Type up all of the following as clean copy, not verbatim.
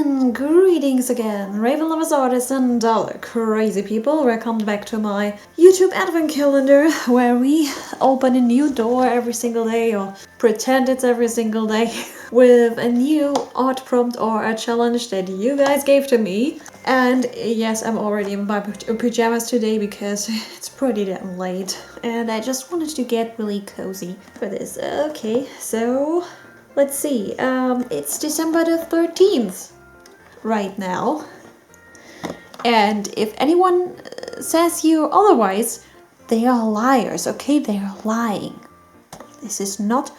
And greetings again, Raven Lovers Artists and other crazy people. Welcome back to my YouTube advent calendar, where we open a new door every single day, or pretend it's every single day, with a new art prompt or a challenge that you guys gave to me. And yes, I'm already in my pajamas today because it's pretty damn late, and I just wanted to get really cozy for this. Okay, so let's see, it's December the 13th right now, and if anyone says you otherwise, they are liars, okay? They are lying. This is not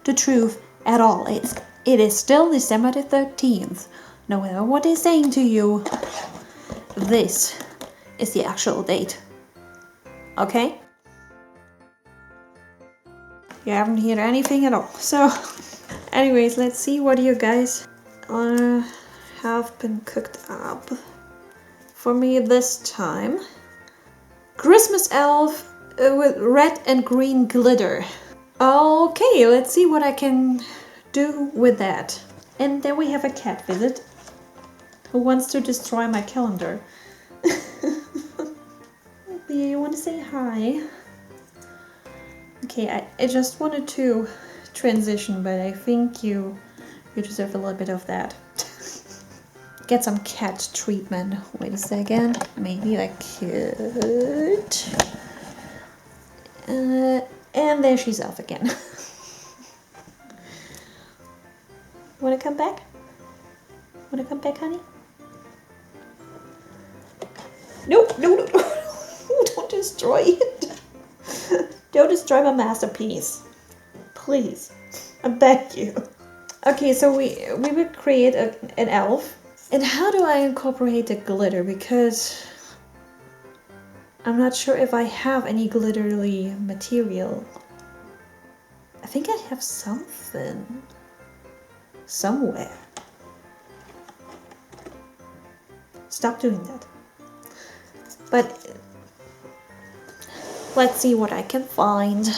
the truth at all. It is still December the 13th. No matter what they're saying to you, this is the actual date, okay? You haven't heard anything at all. So anyways, let's see what you guys have been cooked up for me this time. Christmas elf with red and green glitter. Okay, let's see what I can do with that. And then we have a cat visit who wants to destroy my calendar. You want to say hi? Okay, I just wanted to transition, but I think you deserve a little bit of that. Get some cat treatment. Wait a second. Maybe I could. And there she's off again. Wanna come back? Wanna come back, honey? No, no, no, no. Don't destroy it. Don't destroy my masterpiece. Please. I beg you. Okay, so we will create an elf. And how do I incorporate the glitter? Because I'm not sure if I have any glittery material. I think I have something somewhere. Stop doing that. But let's see what I can find.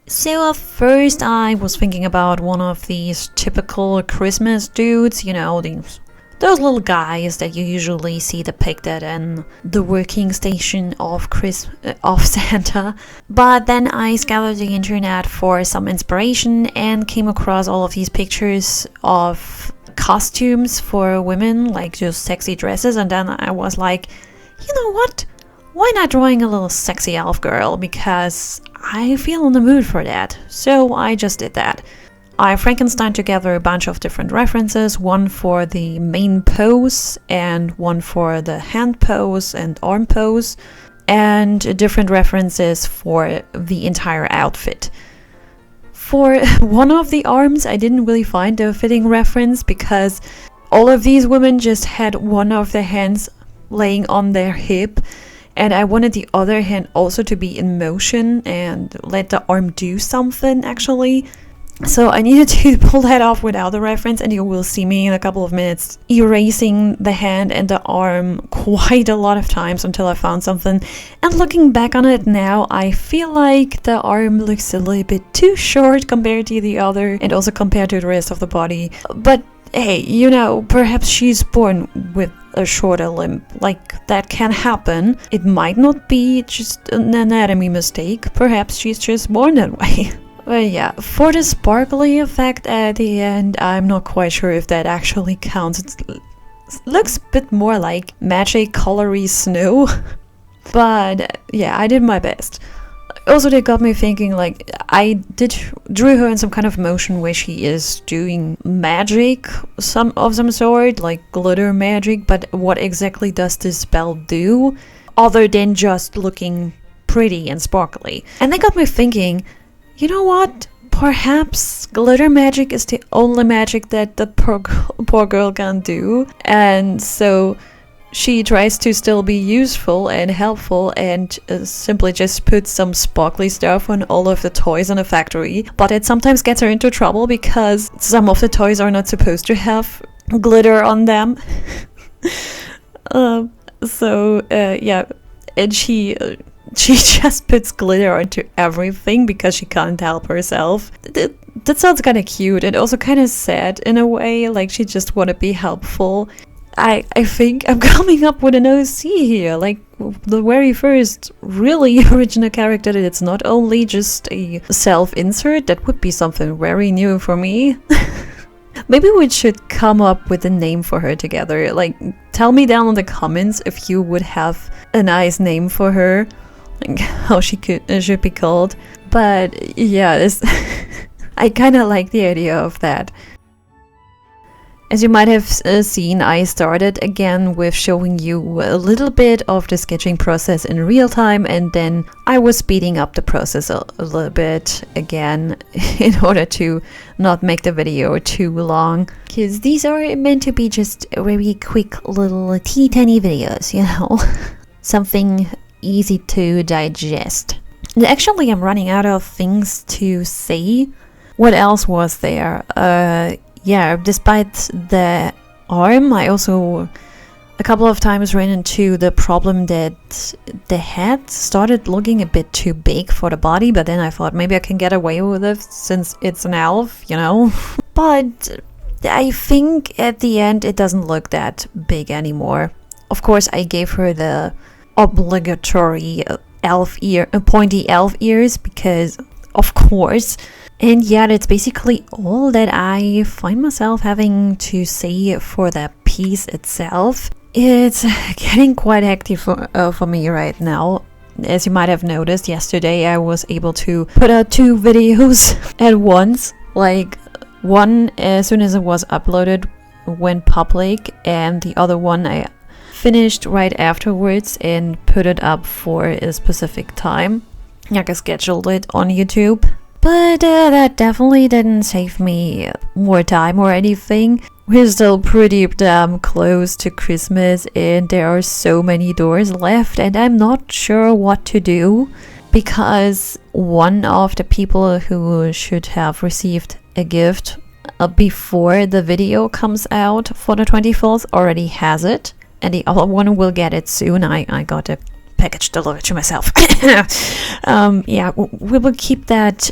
So at first I was thinking about one of these typical Christmas dudes, you know, those little guys that you usually see depicted in the working station of Santa. But then I scoured the internet for some inspiration and came across all of these pictures of costumes for women, like just sexy dresses, and then I was like, you know what? Why not drawing a little sexy elf girl? Because I feel in the mood for that. So I just did that. I Frankensteined together a bunch of different references, one for the main pose and one for the hand pose and arm pose, and different references for the entire outfit. For one of the arms, I didn't really find a fitting reference because all of these women just had one of their hands laying on their hip, and I wanted the other hand also to be in motion and let the arm do something actually. So I needed to pull that off without the reference, and you will see me in a couple of minutes erasing the hand and the arm quite a lot of times until I found something. And looking back on it now, I feel like the arm looks a little bit too short compared to the other, and also compared to the rest of the body. But hey, you know, perhaps she's born with a shorter limb. Like, that can happen. It might not be just an anatomy mistake. Perhaps she's just born that way. But yeah, for the sparkly effect at the end, I'm not quite sure if that actually counts. It looks a bit more like magic colory snow. But yeah, I did my best. Also, they got me thinking, like, I drew her in some kind of motion where she is doing magic some sort, like glitter magic, but what exactly does this spell do other than just looking pretty and sparkly? And they got me thinking, you know what? Perhaps glitter magic is the only magic that the poor girl can do, and so she tries to still be useful and helpful and simply just put some sparkly stuff on all of the toys in the factory. But it sometimes gets her into trouble because some of the toys are not supposed to have glitter on them. Yeah, and she she just puts glitter onto everything because she can't help herself. That sounds kind of cute and also kind of sad in a way, like she just want to be helpful. I think I'm coming up with an OC here, like the very first really original character that it's not only just a self-insert. That would be something very new for me. Maybe we should come up with a name for her together. Like, tell me down in the comments if you would have a nice name for her, like how she should be called. But yeah, this I kind of like the idea of that. As you might have seen, I started again with showing you a little bit of the sketching process in real time, and then I was speeding up the process a little bit again in order to not make the video too long, because these are meant to be just very quick little teeny videos, you know, something easy to digest. And actually, I'm running out of things to say. What else was there? Yeah, despite the arm, I also a couple of times ran into the problem that the head started looking a bit too big for the body, but then I thought maybe I can get away with it since it's an elf, you know? But I think at the end it doesn't look that big anymore. Of course, I gave her the obligatory pointy elf ears because, of course. And yeah, that's basically all that I find myself having to say for that piece itself. It's getting quite hectic for me right now. As you might have noticed, yesterday I was able to put out 2 videos at once. Like, one as soon as it was uploaded went public, and the other one I finished right afterwards and put it up for a specific time. Like, I scheduled it on YouTube. But that definitely didn't save me more time or anything. We're still pretty damn close to Christmas and there are so many doors left, and I'm not sure what to do because one of the people who should have received a gift before the video comes out for the 24th already has it, and the other one will get it soon. I got a package delivered to myself. Yeah, we will keep that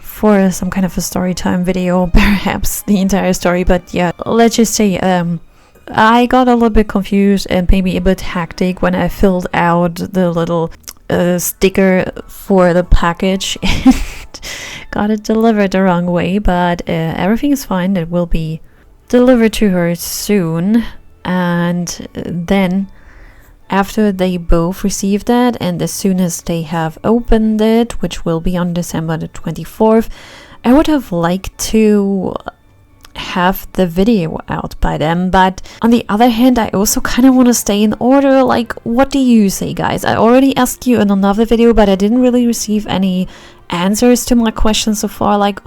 for some kind of a story time video, perhaps the entire story. But yeah, let's just say I got a little bit confused and maybe a bit hectic when I filled out the little sticker for the package and got it delivered the wrong way, but everything is fine. It will be delivered to her soon, and then after they both receive that, and as soon as they have opened it, which will be on December the 24th, I would have liked to have the video out by then. But on the other hand, I also kind of want to stay in order. Like, what do you say, guys? I already asked you in another video, but I didn't really receive any answers to my questions so far. Like,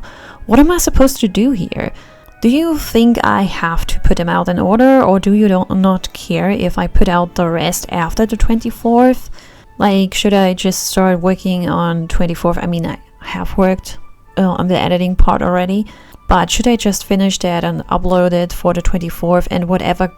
what am I supposed to do here? Do you think I have to put them out in order, or do you not care if I put out the rest after the 24th? Like, should I just start working on 24th? I mean, I have worked on the editing part already, but should I just finish that and upload it for the 24th, and whatever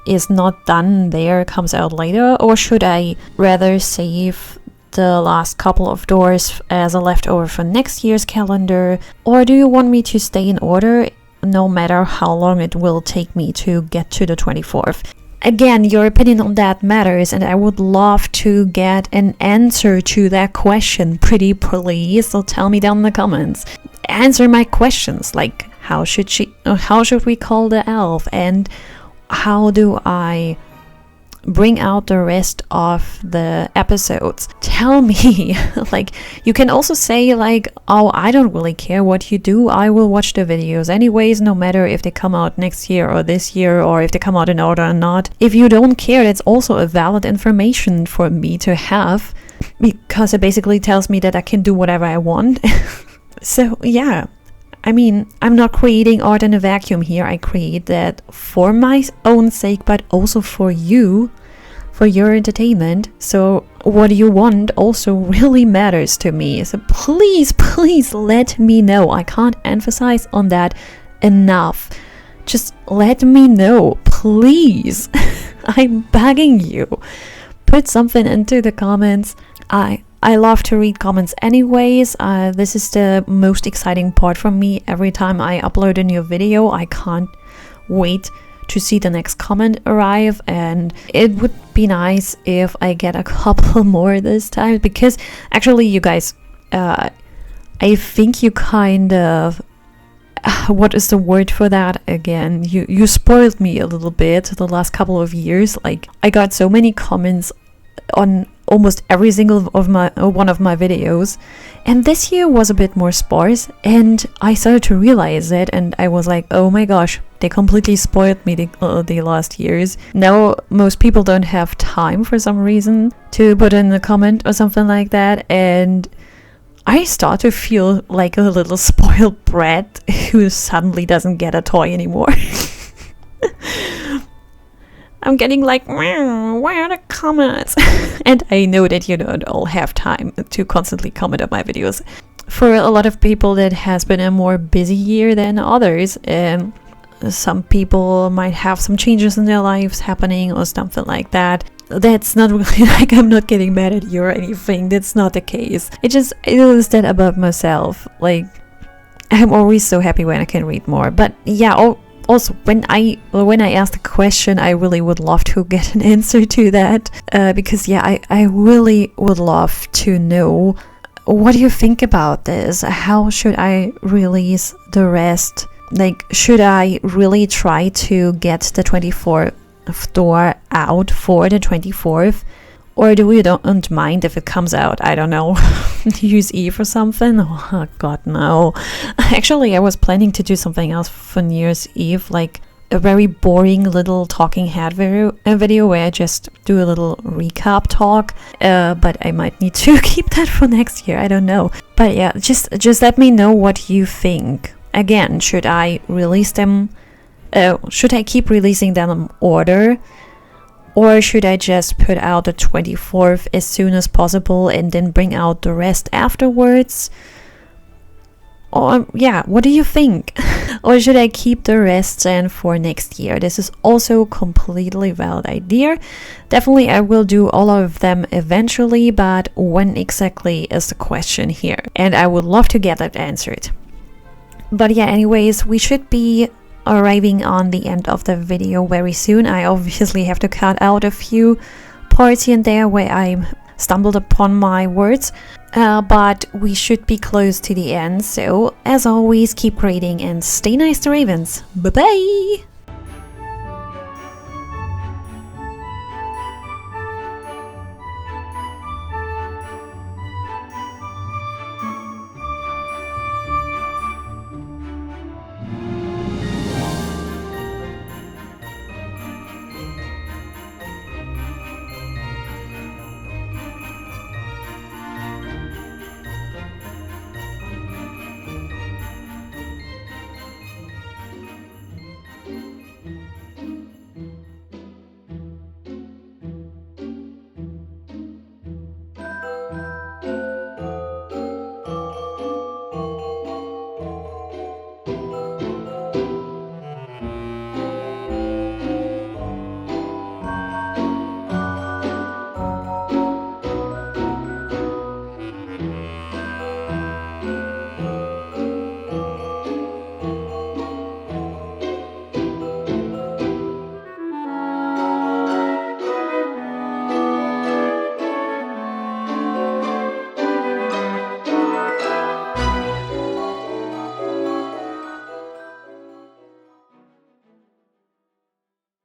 is not done there comes out later? Or should I rather save the last couple of doors as a leftover for next year's calendar? Or do you want me to stay in order no matter how long it will take me to get to the 24th? Again, your opinion on that matters, and I would love to get an answer to that question, pretty please. So tell me down in the comments. Answer my questions, like how should we call the elf, and how do I bring out the rest of the episodes? Tell me. Like, you can also say like, oh, I don't really care what you do, I will watch the videos anyways, no matter if they come out next year or this year, or if they come out in order or not. If you don't care, that's also a valid information for me to have, because it basically tells me that I can do whatever I want. So yeah, I mean, I'm not creating art in a vacuum here. I create that for my own sake, but also for you, for your entertainment. So what you want also really matters to me. So please, please let me know. I can't emphasize on that enough. Just let me know, please. I'm begging you. Put something into the comments. I love to read comments anyways. This is the most exciting part for me. Every time I upload a new video, I can't wait to see the next comment arrive, and it would be nice if I get a couple more this time, because actually, you guys, I think you kind of what is the word for that again? You spoiled me a little bit the last couple of years. Like, I got so many comments on almost every single of my one of my videos, and this year was a bit more sparse, and I started to realize it, and I was like, oh my gosh, they completely spoiled me the last years. Now most people don't have time for some reason to put in a comment or something like that, and I start to feel like a little spoiled brat who suddenly doesn't get a toy anymore. I'm getting like, where are the comments? And I know that you don't all have time to constantly comment on my videos. For a lot of people, that has been a more busy year than others. Some people might have some changes in their lives happening or something like that. That's not really like I'm not getting mad at you or anything. That's not the case. It is that about myself. Like, I'm always so happy when I can read more. But yeah, also when I asked the question, I really would love to get an answer to that. Because yeah, I really would love to know, what do you think about this? How should I release the rest? Like, should I really try to get the 24th door out for the 24th, or do we don't mind if it comes out, I don't know, New Year's Eve or something? Oh god, no. Actually, I was planning to do something else for New Year's Eve, like a very boring little talking head video where I just do a little recap talk, but I might need to keep that for next year, I don't know. But yeah, just let me know what you think. Again, should I release them? Should I keep releasing them in order? Or should I just put out the 24th as soon as possible and then bring out the rest afterwards? Or yeah, what do you think? Or should I keep the rest then for next year? This is also a completely valid idea. Definitely I will do all of them eventually, but when exactly is the question here. And I would love to get that answered. But yeah, anyways, we should be arriving on the end of the video very soon. I obviously have to cut out a few parts here and there where I stumbled upon my words, but we should be close to the end. So as always, keep grading and stay nice to Ravens. Bye bye.